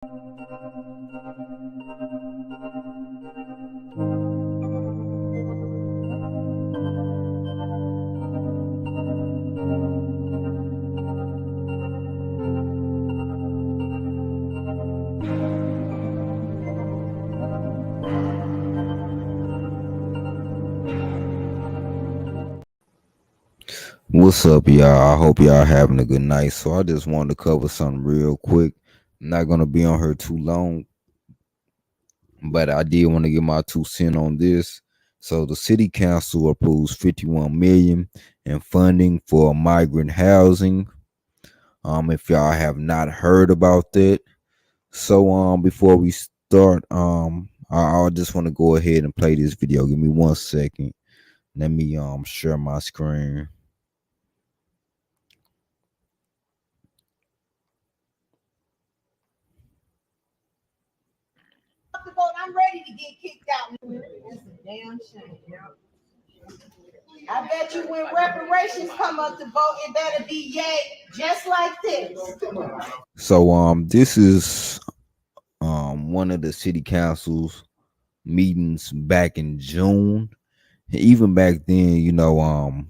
What's up, y'all? I hope y'all having a good night. So I just wanted to cover something real quick. I'm not gonna be on here too long, but I did want to get my 2 cents on this. So the city council approves 51 million in funding for migrant housing. If y'all have not heard about that, so before we start, I just want to go ahead and play this video. Give me 1 second. Let me share my screen. I'm ready to get kicked out. It's a damn shame. I bet you when reparations come up to vote, it better be yay, just like this. So this is one of the city council's meetings back in June. Even back then,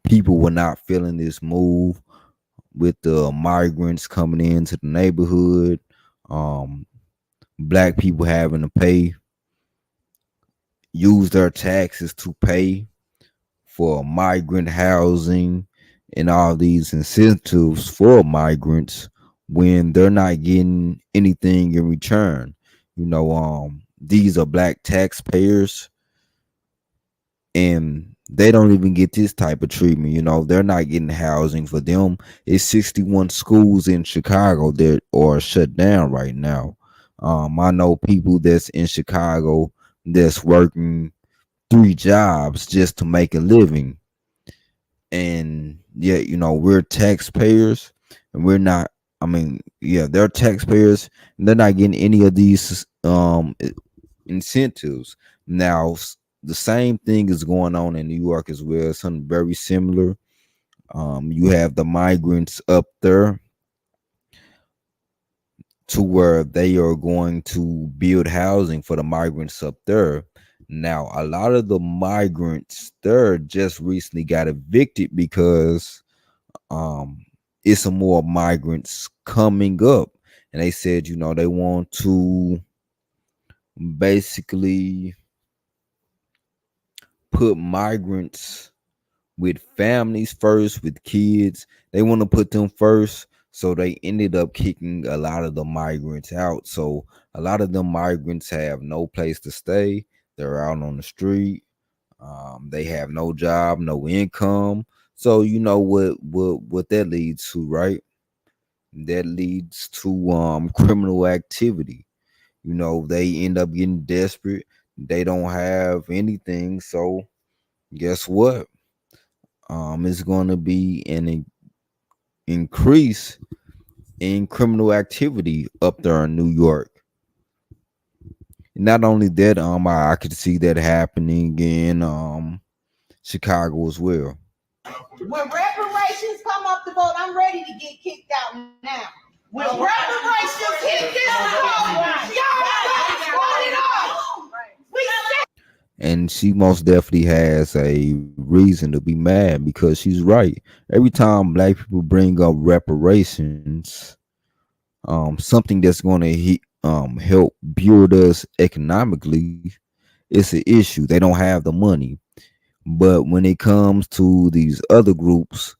people were not feeling this move with the migrants coming into the neighborhood. Um, Black people having to use their taxes to pay for migrant housing and all these incentives for migrants when they're not getting anything in return. These are black taxpayers and they don't even get this type of treatment. They're not getting housing. For them, it's 61 schools in Chicago that are shut down right now. I know people that's in Chicago that's working 3 jobs just to make a living. And yet, we're taxpayers and we're not, they're taxpayers and they're not getting any of these incentives. Now, the same thing is going on in New York as well, something very similar. You have the migrants up there to where they are going to build housing for the migrants up there. Now, a lot of the migrants there just recently got evicted because it's some more migrants coming up, and they said, they want to basically put migrants with families first, with kids. They want to put them first. So they ended up kicking a lot of the migrants out. So a lot of them migrants have no place to stay. They're out on the street. They have no job, no income. So you know what that leads to, right? That leads to criminal activity. They end up getting desperate. They don't have anything. So guess what? It's going to be an increase in criminal activity up there in New York. Not only that, I could see that happening in Chicago as well. When reparations come up to vote, I'm ready to get kicked out now. When reparations hit this vote, y'all got it off. And she most definitely has a reason to be mad because she's right. Every time black people bring up reparations, something that's going to help build us economically, it's an issue. They don't have the money. But when it comes to these other groups,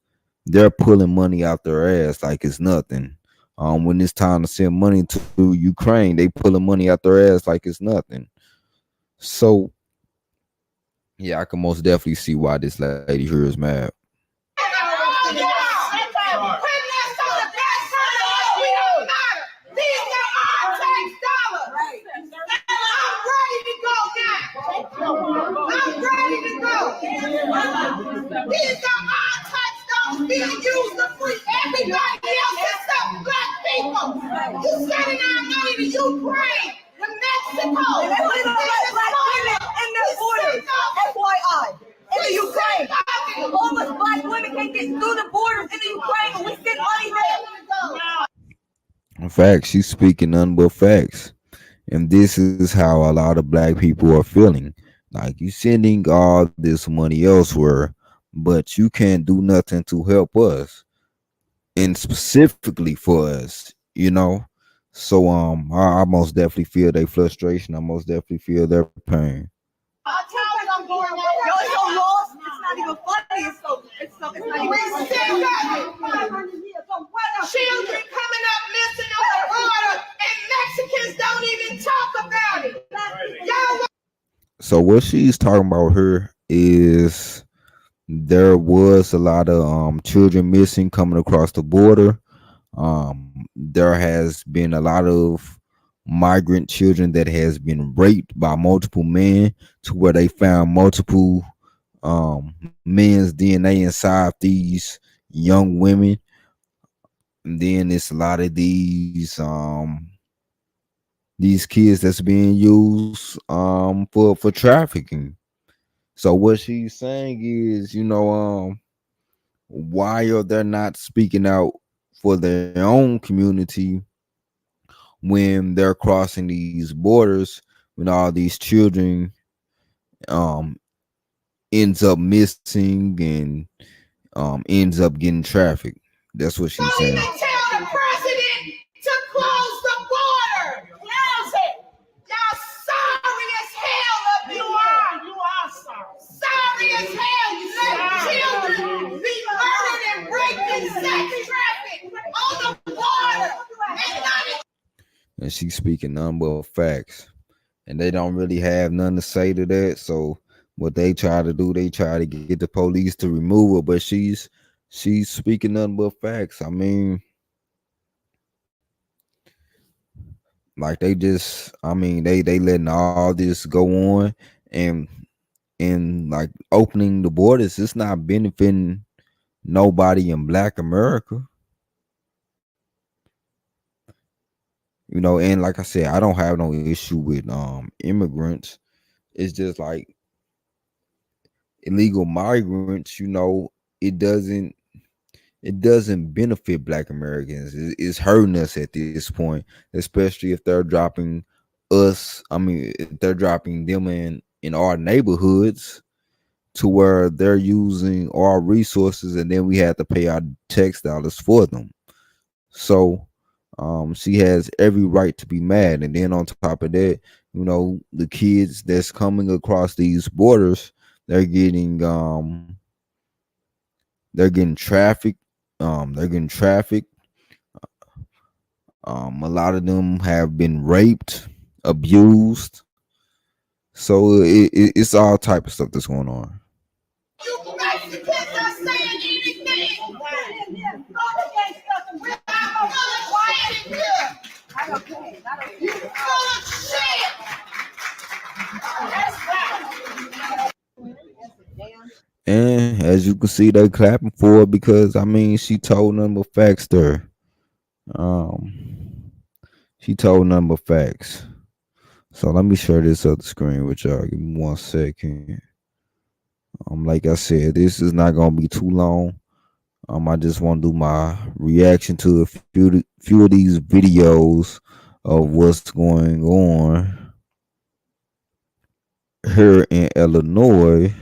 they're pulling money out their ass like it's nothing. When it's time to send money to Ukraine, they pulling money out their ass like it's nothing. So yeah, I can most definitely see why this lady here is mad. I'm ready to go. These are our touchdowns being used to free everybody else except black people. You sending our money to Ukraine, to Mexico, and we don't let black women in their borders. FYI. In the Ukraine, homeless black women can't get through the borders in the Ukraine, and we send money there. Facts. She's speaking none but facts. And this is how a lot of black people are feeling. Like you sending all this money elsewhere, but you can't do nothing to help us. And specifically for us, you know. So I most definitely feel their frustration. I most definitely feel their pain. Children coming up missing on the border, and Mexicans don't even talk about it. Y'all. So what she's talking about here is there was a lot of children missing coming across the border. There has been a lot of migrant children that has been raped by multiple men to where they found multiple men's DNA inside these young women. And then it's a lot of these kids that's being used for trafficking. So what she's saying is, why are they not speaking out for their own community when they're crossing these borders, when all these children um ends up missing and ends up getting trafficked? That's what she's Don't even saying. tell the president to close the border. Close it. Y'all sorry as hell up you are. You are sorry. Sorry as hell. You let children be murdered and raped and sex trafficked on the border. And not And she's speaking none but facts. And they don't really have nothing to say to that. So what they try to do, they try to get the police to remove her, but she's speaking nothing but facts. I mean, like they letting all this go on, and like opening the borders, it's not benefiting nobody in Black America. And like I said, I don't have no issue with immigrants. It's just like illegal migrants, it doesn't benefit Black Americans. It's hurting us at this point, especially if they're dropping us. I mean, if they're dropping them in our neighborhoods to where they're using our resources, and then we have to pay our tax dollars for them. So, she has every right to be mad. And then on top of that, the kids that's coming across these borders, they're getting trafficked. They're getting trafficked. A lot of them have been raped, abused. So it's all type of stuff that's going on. you Mexicans are saying anything. I'm quiet in here. You full of shit. That's right. And as you can see, they clapping for it because she told nothing but facts there. Um, she told nothing but facts. So let me share this other screen with y'all. Give me 1 second. Like I said, this is not gonna be too long. I just want to do my reaction to a few of these videos of what's going on here in Illinois,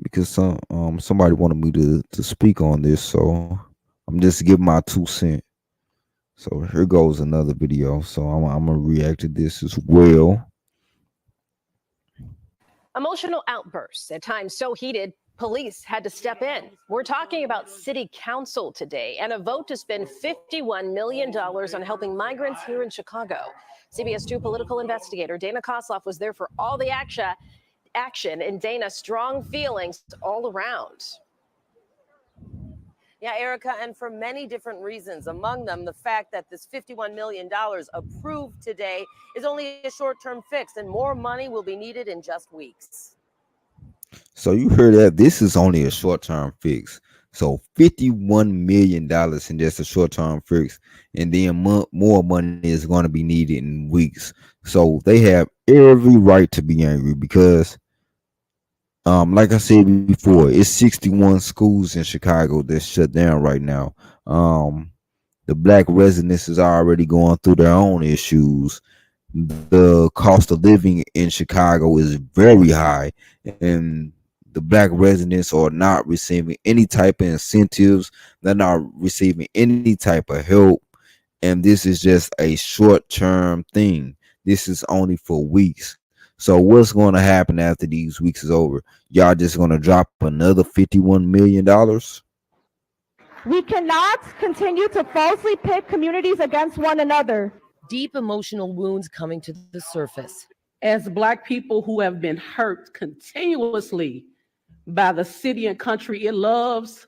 because somebody wanted me to speak on this, so I'm just giving my 2 cents. So here goes another video. So I'm gonna react to this as well. Emotional outbursts, at times so heated, police had to step in. We're talking about city council today and a vote to spend $51 million on helping migrants here in Chicago. CBS 2 political investigator Dana Kosloff was there for all the action, and Dana, strong feelings all around. Yeah, Erica, and for many different reasons, among them the fact that this $51 million approved today is only a short-term fix, and more money will be needed in just weeks. So you heard that this is only a short-term fix. So $51 million in just a short-term fix, and then more money is going to be needed in weeks. So they have every right to be angry because like I said before, it's 61 schools in Chicago that's shut down right now. The black residents is already going through their own issues. The cost of living in Chicago is very high, and the black residents are not receiving any type of incentives. They're not receiving any type of help, and this is just a short term thing. This is only for weeks. So what's going to happen after these weeks is over? Y'all just going to drop another $51 million? We cannot continue to falsely pit communities against one another. Deep emotional wounds coming to the surface. As Black people who have been hurt continuously by the city and country it loves,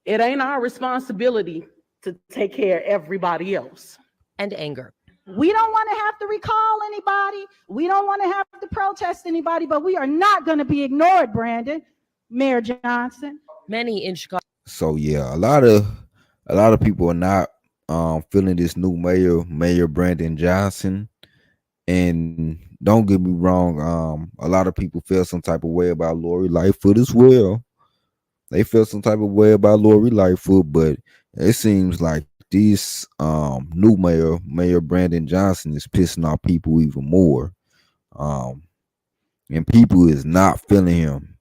it ain't our responsibility to take care of everybody else. And anger. We don't want to have to recall anybody. We don't want to have to protest anybody, but we are not going to be ignored, Brandon, Mayor Johnson. Many in Chicago. So yeah, a lot of people are not feeling this new Mayor Brandon Johnson. And don't get me wrong, a lot of people feel some type of way about Lori Lightfoot as well. They feel some type of way about Lori Lightfoot, but it seems like this new Mayor Brandon Johnson, is pissing off people even more. Um, and people is not feeling him.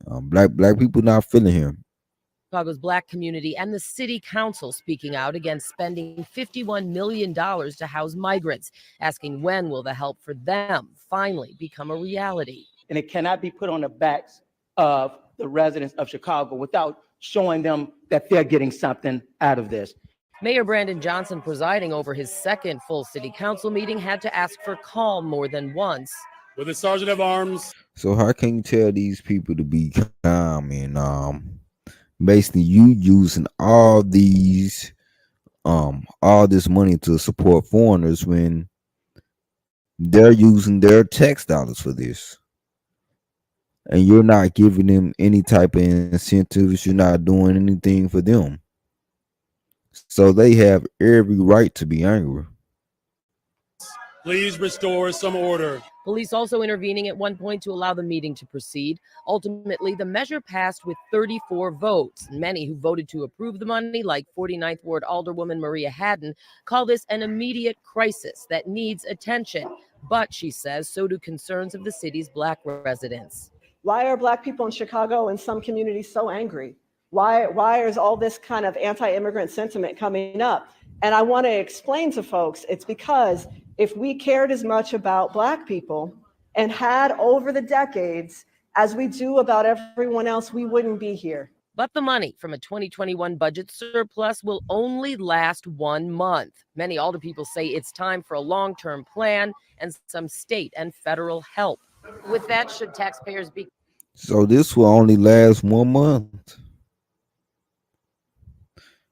Black people not feeling him. Chicago's Black community and the city council speaking out against spending $51 million to house migrants, asking when will the help for them finally become a reality. And it cannot be put on the backs of the residents of Chicago without showing them that they're getting something out of this. Mayor Brandon Johnson, presiding over his second full city council meeting, had to ask for calm more than once. With a sergeant of arms. So how can you tell these people to be calm and basically you using all this money to support foreigners when they're using their tax dollars for this, and you're not giving them any type of incentives, you're not doing anything for them, so they have every right to be angry. Please restore some order. Police also intervening at one point to allow the meeting to proceed. Ultimately, the measure passed with 34 votes. Many who voted to approve the money, like 49th Ward Alderwoman Maria Haddon, call this an immediate crisis that needs attention. But, she says, so do concerns of the city's Black residents. Why are Black people in Chicago and some communities so angry? Why is all this kind of anti-immigrant sentiment coming up? And I want to explain to folks, it's because if we cared as much about Black people and had over the decades as we do about everyone else, we wouldn't be here. But the money from a 2021 budget surplus will only last 1 month. Many alderpeople say it's time for a long-term plan and some state and federal help. With that, should taxpayers be... So this will only last 1 month.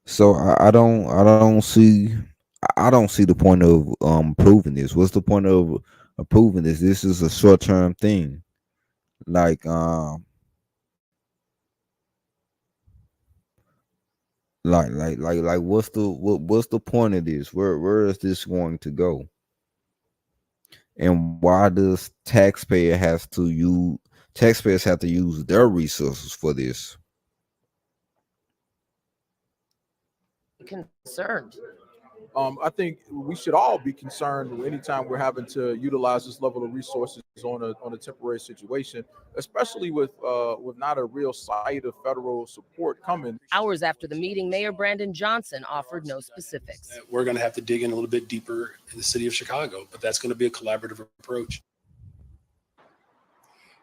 So I don't see the point of approving this. What's the point of approving this? This is a short term thing. Like what's the point of this? Where is this going to go? And why does taxpayers have to use their resources for this? Concerned. I think we should all be concerned anytime we're having to utilize this level of resources on a temporary situation, especially with not a real sight of federal support coming. Hours after the meeting, Mayor Brandon Johnson offered no specifics. We're going to have to dig in a little bit deeper in the city of Chicago, but that's going to be a collaborative approach.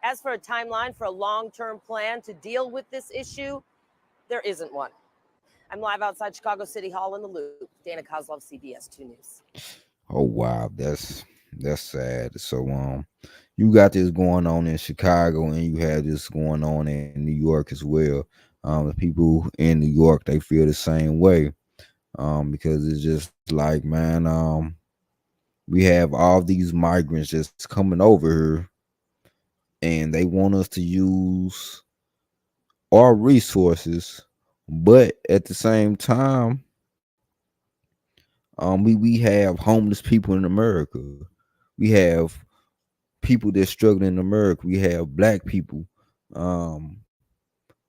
As for a timeline for a long-term plan to deal with this issue, there isn't one. I'm live outside Chicago City Hall in the Loop. Dana Kozlov, CBS 2 News. Oh wow, that's sad. So you got this going on in Chicago, and you have this going on in New York as well. The people in New York, they feel the same way, because it's just like, man, we have all these migrants just coming over here, and they want us to use our resources, but at the same time, we have homeless people in America. We have people that's struggling in America. We have Black people.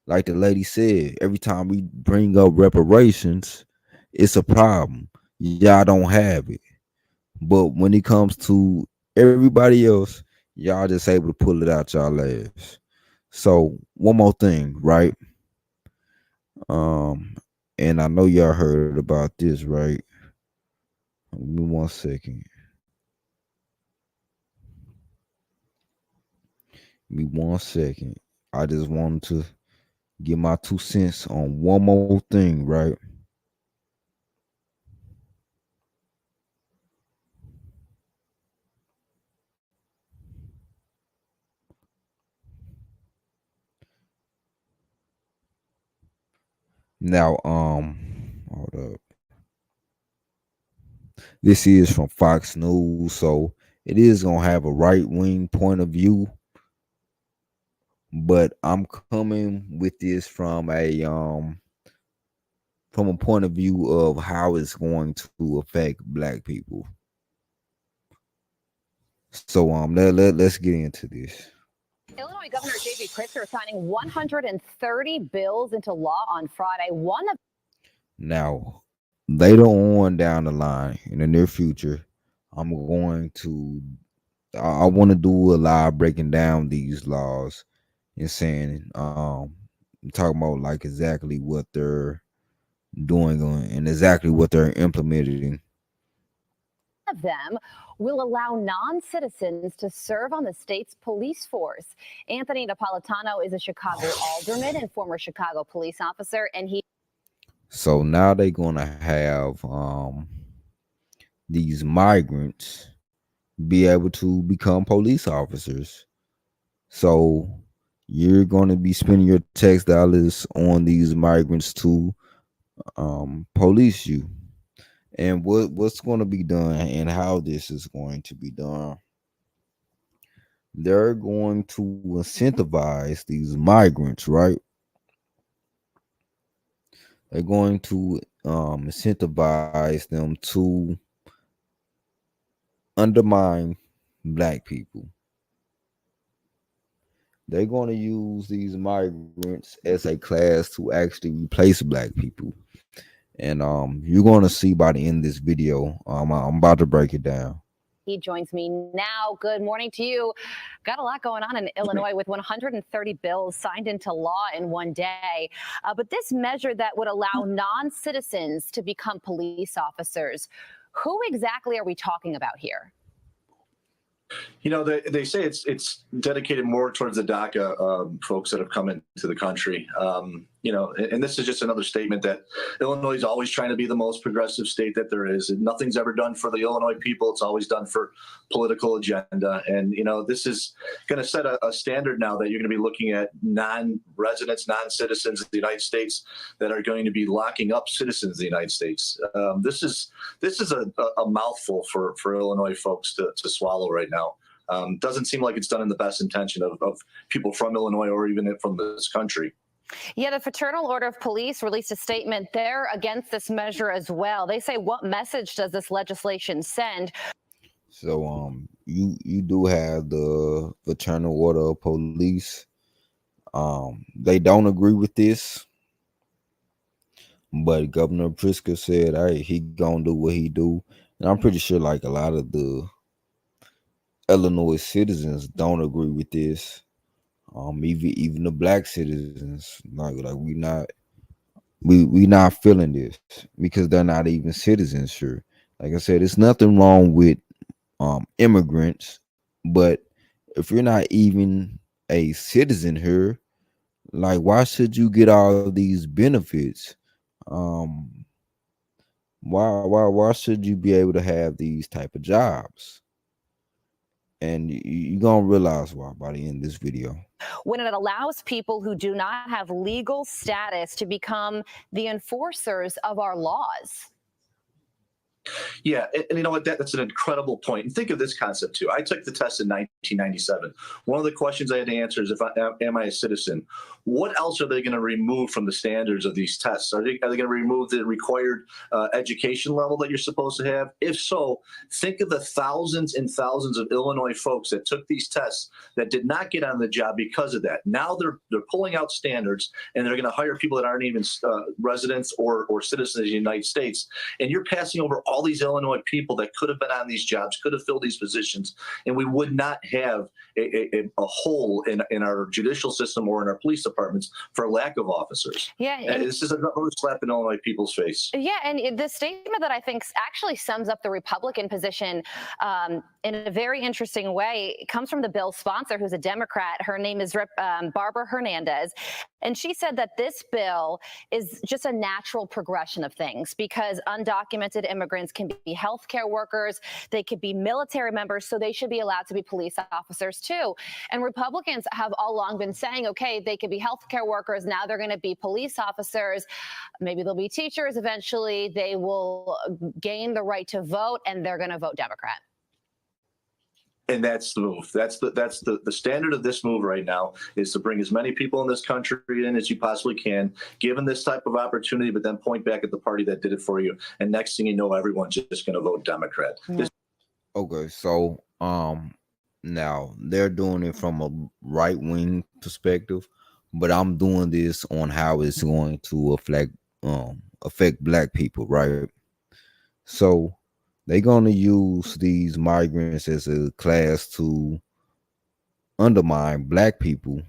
Like the lady said, every time we bring up reparations, it's a problem. Y'all don't have it. But when it comes to everybody else, y'all just able to pull it out y'all ass. So one more thing, right? Um, and I know y'all heard about this, right? Give me 1 second. Give me 1 second. I just wanted to give my 2 cents on one more thing, right? Now, hold up. This is from Fox News, so it is gonna have a right wing point of view, but I'm coming with this from a point of view of how it's going to affect black people. So let's get into this. Illinois Governor J.B. Pritzker signing 130 bills into law on Friday. One of Now, later on down the line in the near future, I'm going to I want to do a live breaking down these laws and saying talking about like exactly what they're doing and exactly what they're implementing. them will allow non-citizens to serve on the state's police force. Anthony Napolitano is a Chicago alderman and former Chicago police officer, and he So now they're gonna have these migrants be able to become police officers. So you're going to be spending your tax dollars on these migrants to police you. And what's going to be done and how this is going to be done. They're going to incentivize these migrants, right? They're going to incentivize them to undermine black people. They're going to use these migrants as a class to actually replace black people. And you're going to see by the end of this video. I'm about to break it down. He joins me now. Good morning to you. Got a lot going on in Illinois with 130 bills signed into law in one day. But this measure that would allow non-citizens to become police officers, who exactly are we talking about here? You know, they say it's dedicated more towards the DACA folks that have come into the country. You know, and this is just another statement that Illinois is always trying to be the most progressive state that there is. And nothing's ever done for the Illinois people. It's always done for political agenda. And, you know, this is going to set a standard now that you're going to be looking at non-residents, non-citizens of the United States that are going to be locking up citizens of the United States. This is a mouthful for Illinois folks to swallow right now. Doesn't seem like it's done in the best intention of people from Illinois or even from this country. Yeah, the Fraternal Order of Police released a statement. They're against this measure as well. They say, what message does this legislation send? So you do have the Fraternal Order of Police. They don't agree with this, but Governor Pritzker said, "Hey, he gonna do what he do," and I'm pretty sure like a lot of the Illinois citizens don't agree with this. Even the black citizens, like we not feeling this because they're not even citizens. Sure, like I said, it's nothing wrong with immigrants, but if you're not even a citizen here, like why should you get all these benefits? Um, why should you be able to have these type of jobs? And you're gonna realize why by the end of this video. When it allows people who do not have legal status to become the enforcers of our laws. Yeah, and you know what? That's an incredible point. And think of this concept too. I took the test in 1997. One of the questions I had to answer is, am I a citizen? What else are they going to remove from the standards of these tests? Are they going to remove the required education level that you're supposed to have? If so, think of the thousands and thousands of Illinois folks that took these tests that did not get on the job because of that. Now they're pulling out standards, and they're going to hire people that aren't even residents or citizens of the United States. And you're passing over all these Illinois people that could have been on these jobs, could have filled these positions, and we would not have a hole in our judicial system or in our police departments for lack of officers. Yeah, and this is another slap in Illinois people's face. Yeah, and the statement that I think actually sums up the Republican position in a very interesting way comes from the bill's sponsor, who's a Democrat. Her name is Barbara Hernandez. And she said that this bill is just a natural progression of things because undocumented immigrants can be healthcare workers, they could be military members, so they should be allowed to be police officers too. And Republicans have all along been saying, okay, they could be healthcare workers, now they're going to be police officers, maybe they'll be teachers eventually, they will gain the right to vote, and they're going to vote Democrat. And that's the move. That's the standard of this move right now, is to bring as many people in this country in as you possibly can, given this type of opportunity, but then point back at the party that did it for you. And next thing you know, everyone's just going to vote Democrat. Yeah. Okay, so now they're doing it from a right wing perspective, but I'm doing this on how it's going to affect black people, right? So they're going to use these migrants as a class to undermine black people.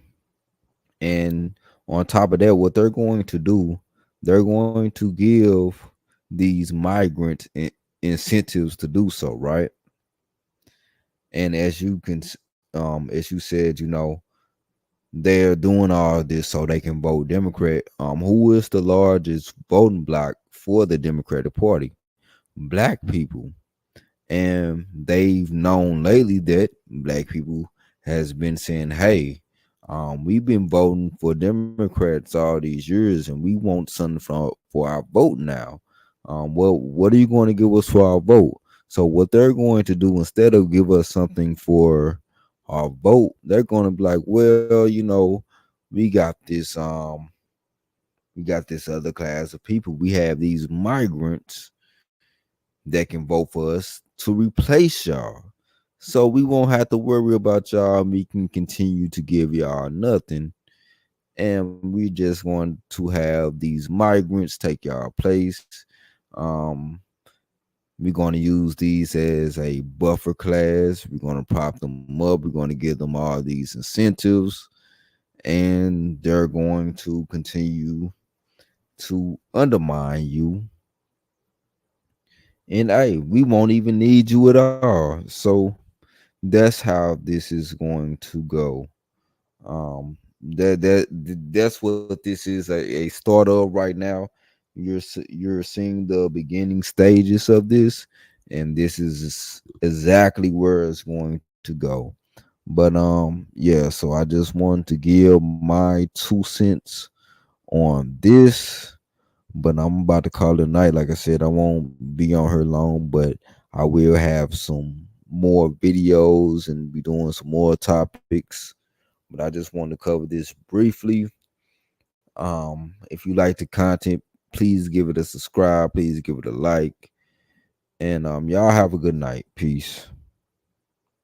And on top of that, what they're going to do, they're going to give these migrants incentives to do so, right? And as you said, they're doing all this so they can vote Democrat. Who is the largest voting bloc for the Democratic Party? Black people. And they've known lately that black people has been saying, hey, we've been voting for Democrats all these years and we want something for our vote now. Well, what are you going to give us for our vote? So what they're going to do, instead of give us something for our vote, they're going to be like, well, we got this other class of people. We have these migrants that can vote for us to replace y'all. So we won't have to worry about y'all. We can continue to give y'all nothing. And we just want to have these migrants take y'all place. We're going to use these as a buffer class. We're going to prop them up. We're going to give them all these incentives. And they're going to continue to undermine you. And hey, we won't even need you at all. So that's how this is going to go. That's what this is, a start of right now. You're seeing the beginning stages of this, and this is exactly where it's going to go. But yeah, so I just wanted to give my 2 cents on this. But I'm about to call it a night. Like I said, I won't be on her long, but I will have some more videos and be doing some more topics. But I just wanted to cover this briefly. If you like the content, please give it a subscribe. Please give it a like. And y'all have a good night. Peace.